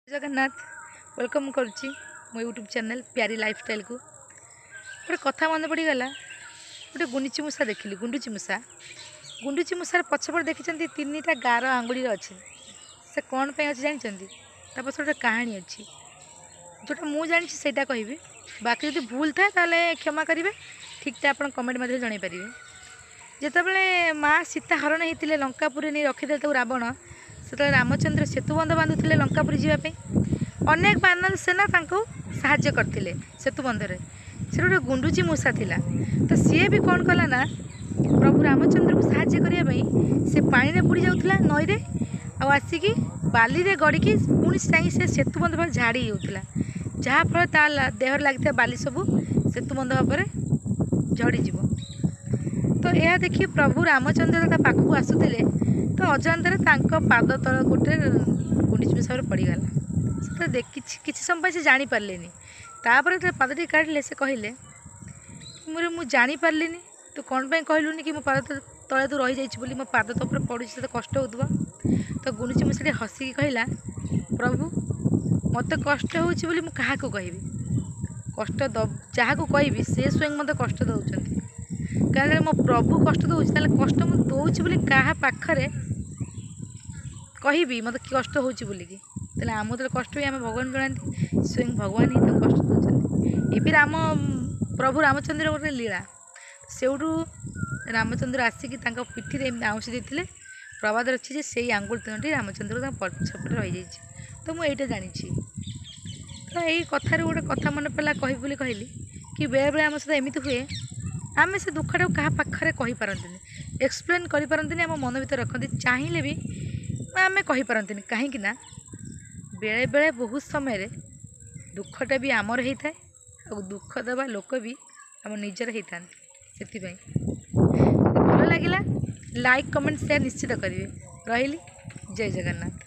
Jagannath welcome करुच्ची मो YouTube channel प्यारी lifestyle को गोटे कथा मन पड़गला। गोटे गुंडुची मूषा देखिली। गुंडुची मूषार पछपट देखी तीन टा गार आंगुड़ी अच्छे से कौन पे अच्छे जानते पछ गोटे कहानी अच्छी जोटा मुझे जानी से कहबी। बाकी जो भूल थाए ताले क्षमा करेंगे। ठीक टा आप कमेंट मध्य जन पारे। जिते माँ सीता हरण होते लंकापुरी नहीं रखीदे तो रावण से रामचंद्र सेतुबंध बांधुले लंकापुरी जावाई अनेक बानर सेना साहाय्य करते सेतुबंधरे। से गोटे गुंडुची मूषा थिला तो सी भी कौन कला ना प्रभु रामचंद्र को साहाय्य करने से पानी में बुड़ी जाऊला नईरे आसिकी बाली रे गड़िकी पुणी चाह से सेतुबंध पर झाड़ी होता जहाँफल ता देहर लगी बाली सब सेतुबंध भाव झड़ीज। तो यह देखिए प्रभु रामचंद्र पाखक आसुले तो अजानते पाद तल गोटे गुंडुची मूषा पड़गला। से किसी समय से जापारे तापर पादटी काढ़ले से कहले मुझे जापारे तू कौन पे कहलुनि कि मो पाद तले तू रही जाइए मो पाद तो ऊपर पड़ू तो कष्ट हो। तो गुंडुची मूषा हसिकी कहला प्रभु मत कष्ट हो क्या कहबी कष्ट जहाँ कहबी से स्वयं मत कष्ट दौरान क्या मो प्रभु कष्ट दूसरे कष्ट मुझे दौची बोली क्या पाखरे कहबी मत कष्ट होची बोलिकी तेल आम तो कष्ट भी आम भगवान जनाती स्वयं भगवान ही तो कष्ट दूसरे। ये भी राम प्रभु रामचंद्र गोटे लीला सेठू रामचंद्र आसिकी पिठी में आउँसी देते प्रवाद अच्छी से आंगुल तीन रामचंद्र पछपटे रही जाइए। तो मुझे जानी तो यही कथार गोटे कथा मन पड़ा कह कहली कि बेले बेले आम सहित एमती हुए आम से दुखटा क्या पाखे कहीपरती एक्सप्लेन करपारती आम मन भर रखती चाहिए भी आम कहीपरती कहीं बेले बेले बहुत समय दुखटा भी आमर होता है और दुख देवा लोक भी आम निजर होता से भल लगे लाइक कमेंट शेयर निश्चित करेंगे। रही जय जगन्नाथ।